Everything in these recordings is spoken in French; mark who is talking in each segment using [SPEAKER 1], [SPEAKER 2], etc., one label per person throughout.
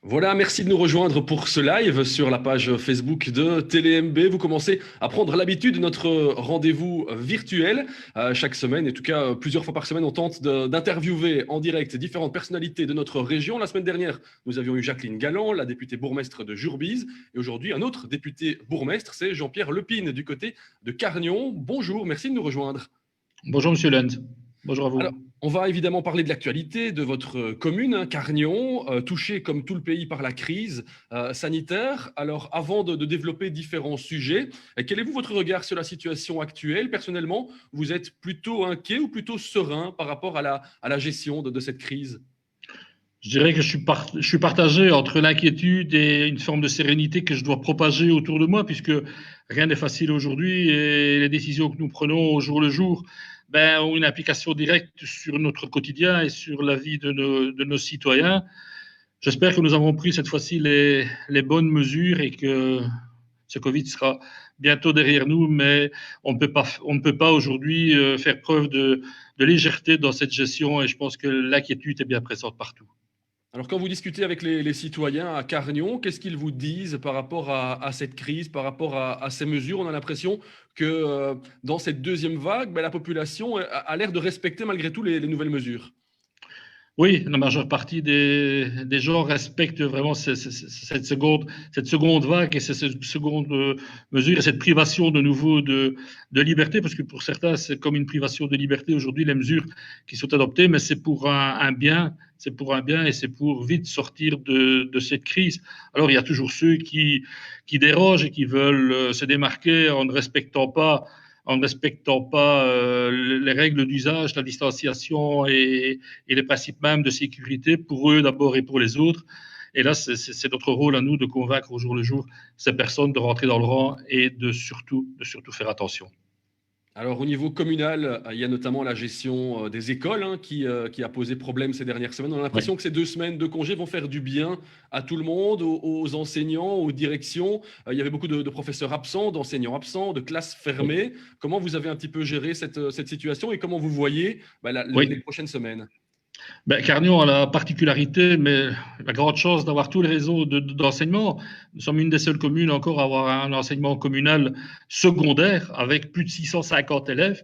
[SPEAKER 1] Voilà, merci de nous rejoindre pour ce live sur la page Facebook de TéléMB. Vous commencez à prendre l'habitude de notre rendez-vous virtuel chaque semaine. En tout cas, plusieurs fois par semaine, on tente d'interviewer en direct différentes personnalités de notre région. La semaine dernière, nous avions eu Jacqueline Galland, la députée bourgmestre de Jurbise. Et aujourd'hui, un autre député bourgmestre, c'est Jean-Pierre Lepine du côté de Carnion. Bonjour, merci de nous rejoindre.
[SPEAKER 2] Bonjour Monsieur Lund, bonjour à
[SPEAKER 1] Alors,
[SPEAKER 2] vous.
[SPEAKER 1] on va évidemment parler de l'actualité de votre commune, hein, Carnion, touchée comme tout le pays par la crise sanitaire. Alors, avant de développer différents sujets, quel est votre regard sur la situation actuelle? Personnellement, vous êtes plutôt inquiet ou plutôt serein par rapport à la gestion de cette crise?
[SPEAKER 2] Je dirais que je suis partagé entre l'inquiétude et une forme de sérénité que je dois propager autour de moi, puisque rien n'est facile aujourd'hui et les décisions que nous prenons au jour le jour ont une implication directe sur notre quotidien et sur la vie de nos citoyens. J'espère que nous avons pris cette fois-ci les bonnes mesures et que ce Covid sera bientôt derrière nous, mais on ne peut pas aujourd'hui faire preuve de légèreté dans cette gestion et je pense que l'inquiétude est bien présente partout.
[SPEAKER 1] Alors, quand vous discutez avec les citoyens à Carnion, qu'est-ce qu'ils vous disent par rapport à cette crise, par rapport à ces mesures? On a l'impression que dans cette deuxième vague, la population a l'air de respecter malgré tout les nouvelles mesures.
[SPEAKER 2] Oui, la majeure partie des gens respectent vraiment cette seconde vague et cette seconde mesure et cette privation de nouveau de liberté, parce que pour certains, c'est comme une privation de liberté aujourd'hui, les mesures qui sont adoptées, mais c'est pour un bien, c'est pour un bien et c'est pour vite sortir de cette crise. Alors, il y a toujours ceux qui dérogent et qui veulent se démarquer en ne respectant pas les règles d'usage, la distanciation et les principes même de sécurité pour eux d'abord et pour les autres. Et là, c'est notre rôle à nous de convaincre au jour le jour ces personnes de rentrer dans le rang et de surtout faire attention.
[SPEAKER 1] Alors, au niveau communal, il y a notamment la gestion des écoles, hein, qui a posé problème ces dernières semaines. On a
[SPEAKER 2] Oui.
[SPEAKER 1] l'impression que ces 2 semaines de congé vont faire du bien à tout le monde, aux enseignants, aux directions. Il y avait beaucoup de professeurs absents, d'enseignants absents, de classes fermées. Comment vous avez un petit peu géré cette situation et comment vous voyez les
[SPEAKER 2] Oui.
[SPEAKER 1] prochaines semaines?
[SPEAKER 2] Carnion a la particularité, mais la grande chance d'avoir tous les réseaux d'enseignement. Nous sommes une des seules communes encore à avoir un enseignement communal secondaire avec plus de 650 élèves.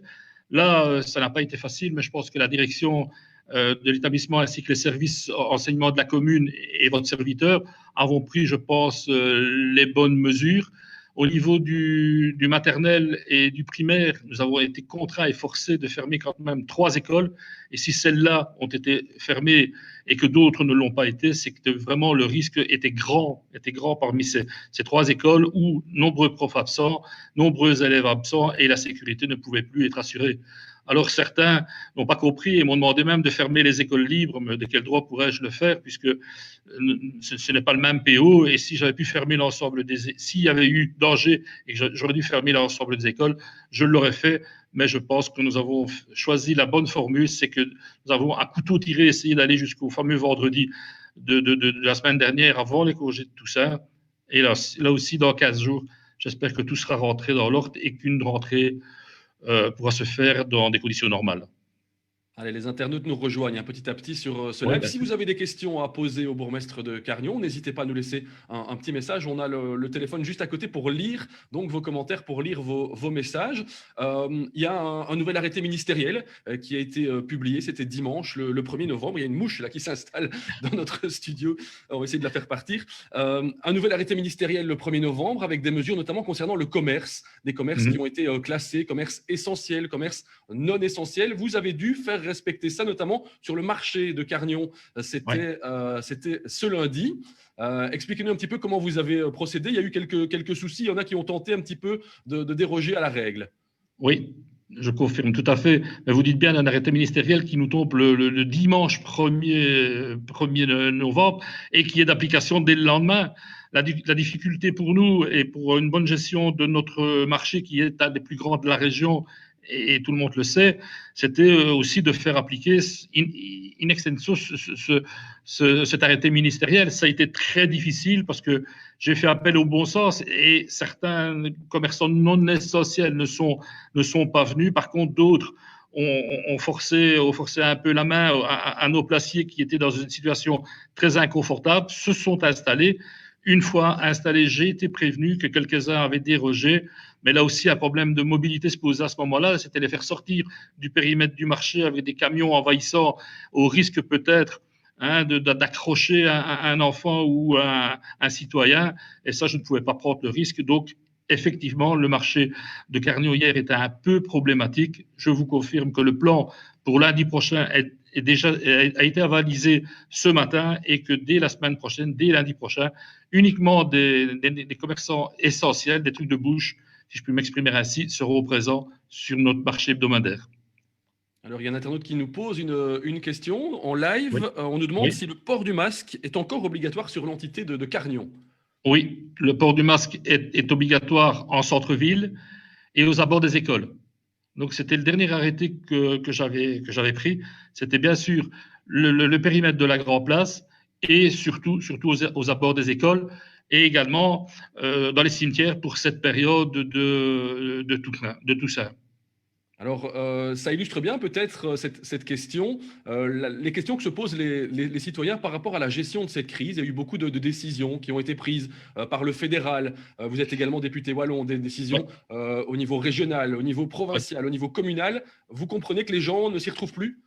[SPEAKER 2] Là, ça n'a pas été facile, mais je pense que la direction de l'établissement ainsi que les services enseignement de la commune et votre serviteur avons pris, je pense, les bonnes mesures. Au niveau du maternel et du primaire, nous avons été contraints et forcés de fermer quand même 3 écoles. Et si celles-là ont été fermées et que d'autres ne l'ont pas été, c'est que vraiment le risque était grand parmi ces 3 écoles où nombreux profs absents, nombreux élèves absents et la sécurité ne pouvait plus être assurée. Alors certains n'ont pas compris et m'ont demandé même de fermer les écoles libres. Mais de quel droit pourrais-je le faire puisque ce n'est pas le même PO et si j'avais pu fermer l'ensemble s'il y avait eu danger et que j'aurais dû fermer l'ensemble des écoles, je l'aurais fait. Mais je pense que nous avons choisi la bonne formule, c'est que nous avons à couteau tiré essayé d'aller jusqu'au fameux vendredi de la semaine dernière avant les congés de Toussaint. Et là aussi, dans 15 jours, j'espère que tout sera rentré dans l'ordre et qu'une rentrée pourra se faire dans des conditions normales.
[SPEAKER 1] Allez, les internautes nous rejoignent petit à petit sur ce
[SPEAKER 2] Oui,
[SPEAKER 1] live. Si
[SPEAKER 2] merci.
[SPEAKER 1] vous avez des questions à poser au bourgmestre de Carnion, n'hésitez pas à nous laisser un petit message. On a le téléphone juste à côté pour lire donc vos commentaires, pour lire vos messages. Il y a un nouvel arrêté ministériel qui a été publié. C'était dimanche, le 1er novembre. Il y a une mouche là qui s'installe dans notre studio. On va essayer de la faire partir. Un nouvel arrêté ministériel le 1er novembre avec des mesures notamment concernant le commerce. Des commerces qui ont été classés, commerces essentiels, commerces non essentiels. Vous avez dû faire respecter ça, notamment sur le marché de Carnion. C'était ce lundi. Expliquez-nous un petit peu comment vous avez procédé. Il y a eu quelques soucis. Il y en a qui ont tenté un petit peu de déroger à la règle.
[SPEAKER 2] Oui, je confirme tout à fait. Mais vous dites bien un arrêté ministériel qui nous tombe le dimanche 1er novembre et qui est d'application dès le lendemain. La difficulté pour nous et pour une bonne gestion de notre marché qui est un des plus grands de la région, et tout le monde le sait, c'était aussi de faire appliquer in extenso cet arrêté ministériel. Ça a été très difficile parce que j'ai fait appel au bon sens et certains commerçants non essentiels ne sont pas venus. Par contre, d'autres on forçait un peu la main à nos placiers qui étaient dans une situation très inconfortable, se sont installés. Une fois installés, j'ai été prévenu que quelques-uns avaient dérogé, mais là aussi un problème de mobilité se posait à ce moment-là, c'était les faire sortir du périmètre du marché avec des camions envahissants, au risque peut-être d'accrocher un enfant ou un citoyen, et ça je ne pouvais pas prendre le risque, donc effectivement, le marché de Carnion hier était un peu problématique. Je vous confirme que le plan pour lundi prochain a été avalisé ce matin et que dès la semaine prochaine, dès lundi prochain, uniquement des commerçants essentiels, des trucs de bouche, si je puis m'exprimer ainsi, seront présents sur notre marché hebdomadaire.
[SPEAKER 1] Alors, il y a un internaute qui nous pose une question en live.
[SPEAKER 2] Oui.
[SPEAKER 1] On nous demande
[SPEAKER 2] Oui.
[SPEAKER 1] si le port du masque est encore obligatoire sur l'entité de Carnion.
[SPEAKER 2] Oui, le port du masque est obligatoire en centre-ville et aux abords des écoles. Donc, c'était le dernier arrêté que j'avais pris. C'était bien sûr le périmètre de la Grand Place et surtout aux abords des écoles et également dans les cimetières pour cette période de Toussaint.
[SPEAKER 1] Alors, ça illustre bien peut-être cette question, les questions que se posent les citoyens par rapport à la gestion de cette crise. Il y a eu beaucoup de décisions qui ont été prises par le fédéral. Vous êtes également député wallon, des décisions au niveau régional, au niveau provincial, au niveau communal. Vous comprenez que les gens ne s'y retrouvent plus?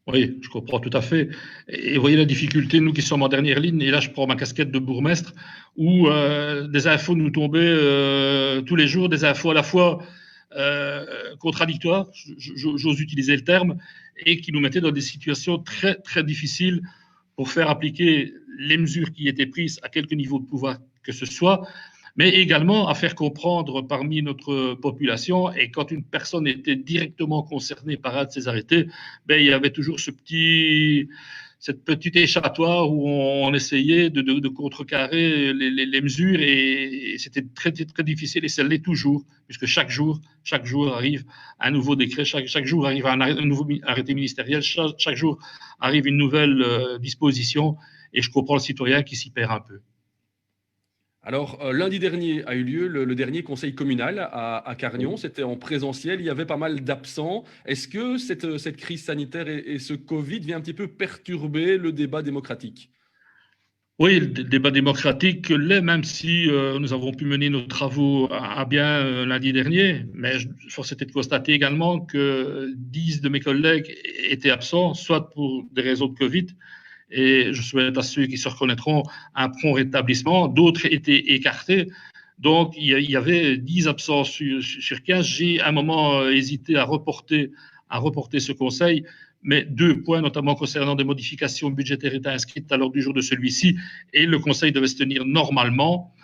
[SPEAKER 2] Oui, je comprends tout à fait. Et vous voyez la difficulté, nous qui sommes en dernière ligne, et là je prends ma casquette de bourgmestre, où des infos nous tombaient tous les jours, des infos à la fois contradictoires, j'ose utiliser le terme, et qui nous mettaient dans des situations très, très difficiles pour faire appliquer les mesures qui étaient prises à quelque niveau de pouvoir que ce soit, mais également à faire comprendre parmi notre population. Et quand une personne était directement concernée par un de ces arrêtés, il y avait toujours cette petite échappatoire où on essayait de contrecarrer les mesures, et c'était très, très difficile, et ça l'est toujours, puisque chaque jour arrive un nouveau décret, chaque jour arrive un nouveau arrêté ministériel, chaque jour arrive une nouvelle disposition, et je comprends le citoyen qui s'y perd un peu.
[SPEAKER 1] Alors, lundi dernier a eu lieu le dernier conseil communal à Carnion. C'était en présentiel. Il y avait pas mal d'absents. Est-ce que cette crise sanitaire et ce Covid vient un petit peu perturber le débat démocratique?
[SPEAKER 2] Oui, le débat démocratique l'est, même si nous avons pu mener nos travaux à bien lundi dernier. Mais force était de constater également que 10 de mes collègues étaient absents, soit pour des raisons de Covid, et je souhaite à ceux qui se reconnaîtront un prompt rétablissement. D'autres étaient écartés. Donc, il y avait 10 absents sur 15. J'ai à un moment hésité à reporter ce conseil, mais 2 points, notamment concernant des modifications budgétaires, étaient inscrites à l'ordre du jour de celui-ci, et le conseil devait se tenir normalement.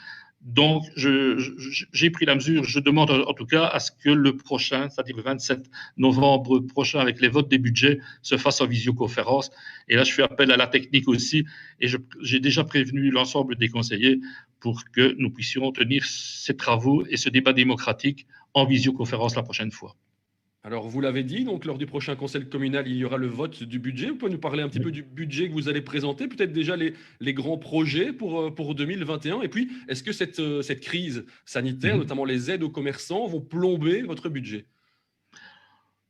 [SPEAKER 2] Donc, j'ai pris la mesure, je demande en tout cas à ce que le prochain, c'est-à-dire le 27 novembre prochain, avec les votes des budgets, se fasse en visioconférence. Et là, je fais appel à la technique aussi, et j'ai déjà prévenu l'ensemble des conseillers pour que nous puissions tenir ces travaux et ce débat démocratique en visioconférence la prochaine fois.
[SPEAKER 1] Alors, vous l'avez dit, donc lors du prochain conseil communal, il y aura le vote du budget. Vous pouvez nous parler un petit peu du budget que vous allez présenter, peut-être déjà les grands projets pour 2021. Et puis, est-ce que cette crise sanitaire, notamment les aides aux commerçants, vont plomber votre budget?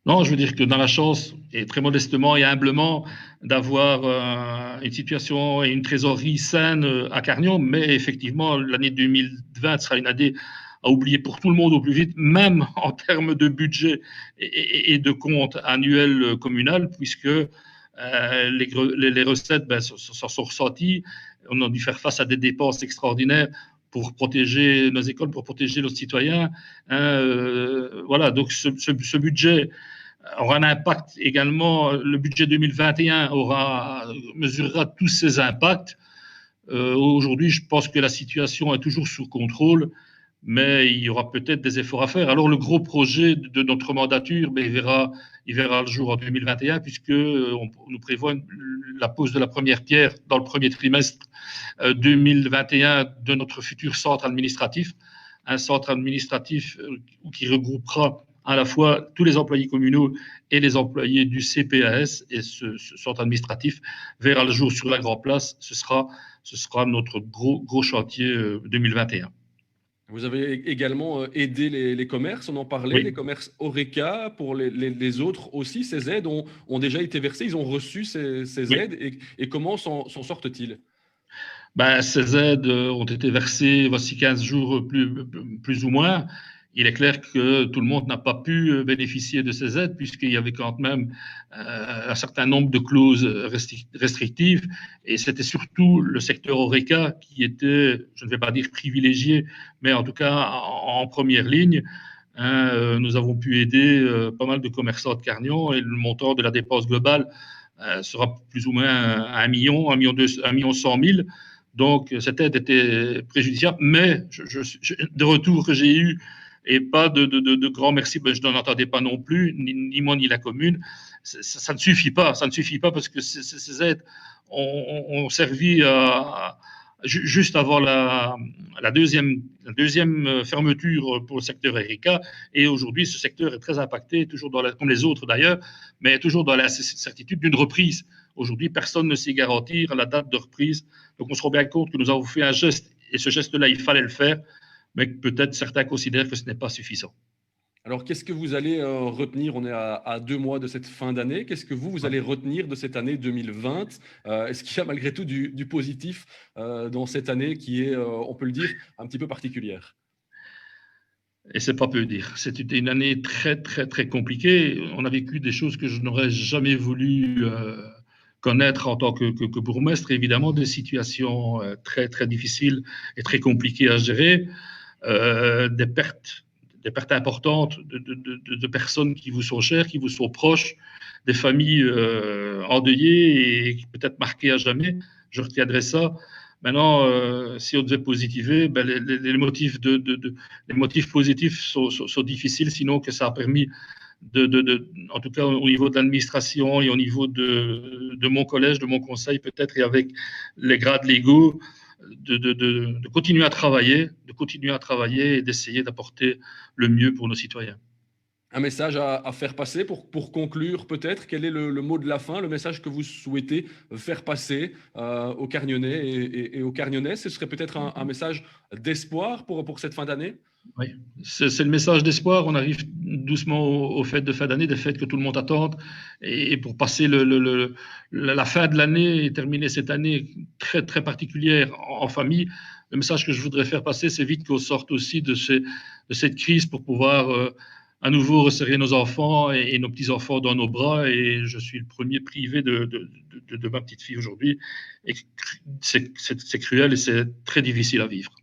[SPEAKER 2] Non, je veux dire que dans la chance, et très modestement et humblement, d'avoir une situation et une trésorerie saine à Carnion, mais effectivement, l'année 2020 sera une année à oublier pour tout le monde au plus vite, même en termes de budget et de compte annuel communal, puisque les recettes s'en sont ressenties. On a dû faire face à des dépenses extraordinaires pour protéger nos écoles, pour protéger nos citoyens. Voilà, donc ce budget aura un impact également. Le budget 2021 mesurera tous ces impacts. Aujourd'hui, je pense que la situation est toujours sous contrôle, mais il y aura peut-être des efforts à faire. Alors, le gros projet de notre mandature, il verra le jour en 2021, puisque nous prévoyons la pose de la première pierre dans le premier trimestre 2021 de notre futur centre administratif, un centre administratif qui regroupera à la fois tous les employés communaux et les employés du CPAS, et ce centre administratif verra le jour sur la Grand Place. Ce sera notre gros chantier 2021.
[SPEAKER 1] Vous avez également aidé les commerces, on en parlait, les
[SPEAKER 2] Oui.
[SPEAKER 1] commerces Horeca, pour les autres aussi, ces aides ont déjà été versées, ils ont reçu ces
[SPEAKER 2] Oui.
[SPEAKER 1] aides et comment s'en sortent-ils?
[SPEAKER 2] Ben, ces aides ont été versées voici 15 jours plus ou moins. Il est clair que tout le monde n'a pas pu bénéficier de ces aides puisqu'il y avait quand même un certain nombre de clauses restrictives et c'était surtout le secteur Horeca qui était, je ne vais pas dire privilégié, mais en tout cas en première ligne. Hein, nous avons pu aider pas mal de commerçants de Carnion et le montant de la dépense globale sera plus ou moins 1 million, 1 million 100 000. Donc, cette aide était préjudiciable, mais de retour que j'ai eu et pas de grand merci, ben, je n'en entendais pas non plus, ni moi ni la commune. Ça ne suffit pas, ça ne suffit pas parce que ces aides ont servi juste avant la deuxième fermeture pour le secteur Erika. Et aujourd'hui, ce secteur est très impacté, toujours comme les autres d'ailleurs, mais toujours dans la certitude d'une reprise. Aujourd'hui, personne ne sait garantir la date de reprise. Donc, on se rend bien compte que nous avons fait un geste, et ce geste-là, il fallait le faire, mais que peut-être certains considèrent que ce n'est pas suffisant.
[SPEAKER 1] Alors, qu'est-ce que vous allez retenir? On est à 2 mois de cette fin d'année. Qu'est-ce que vous allez retenir de cette année 2020? Est-ce qu'il y a malgré tout du positif dans cette année qui est, on peut le dire, un petit peu particulière?
[SPEAKER 2] Et c'est pas peu dire. C'était une année très, très, très compliquée. On a vécu des choses que je n'aurais jamais voulu connaître en tant que bourgmestre. Évidemment, des situations très, très difficiles et très compliquées à gérer. Des pertes importantes de personnes qui vous sont chères, qui vous sont proches, des familles endeuillées et peut-être marquées à jamais. Je retiendrai ça. Maintenant, si on devait positiver, ben les motifs positifs sont difficiles, sinon que ça a permis en tout cas au niveau de l'administration et au niveau de mon collège, de mon conseil peut-être, et avec les grades légaux, de continuer à travailler et d'essayer d'apporter le mieux pour nos citoyens.
[SPEAKER 1] Un message à faire passer pour conclure peut-être, quel est le mot de la fin, le message que vous souhaitez faire passer aux Carnionnais et aux Carnionnais? Ce serait peut-être un message d'espoir pour cette fin d'année?
[SPEAKER 2] Oui, c'est le message d'espoir. On arrive doucement aux fêtes de fin d'année, des fêtes que tout le monde attend. Et pour passer la fin de l'année et terminer cette année très, très particulière en famille, le message que je voudrais faire passer, c'est vite qu'on sorte aussi de cette crise pour pouvoir à nouveau resserrer nos enfants et nos petits-enfants dans nos bras. Et je suis le premier privé de ma petite fille aujourd'hui. Et c'est cruel et c'est très difficile à vivre.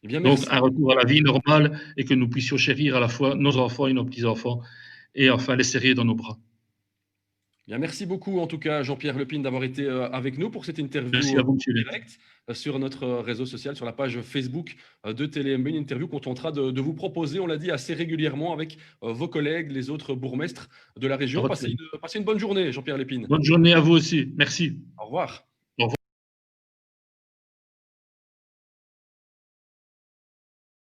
[SPEAKER 1] Eh bien,
[SPEAKER 2] Donc,
[SPEAKER 1] merci.
[SPEAKER 2] un retour à la vie normale et que nous puissions chérir à la fois nos enfants et nos petits-enfants et enfin les serrer dans nos bras.
[SPEAKER 1] Bien, merci beaucoup en tout cas, Jean-Pierre Lepine, d'avoir été avec nous pour cette interview
[SPEAKER 2] Merci à vous,
[SPEAKER 1] en
[SPEAKER 2] monsieur Lett.
[SPEAKER 1] direct sur notre réseau social, sur la page Facebook de TeleMB, une interview qu'on tentera de vous proposer, on l'a dit, assez régulièrement avec vos collègues, les autres bourgmestres de la région. Passez une bonne journée, Jean-Pierre Lépine.
[SPEAKER 2] Bonne journée à vous aussi. Merci.
[SPEAKER 1] Au revoir.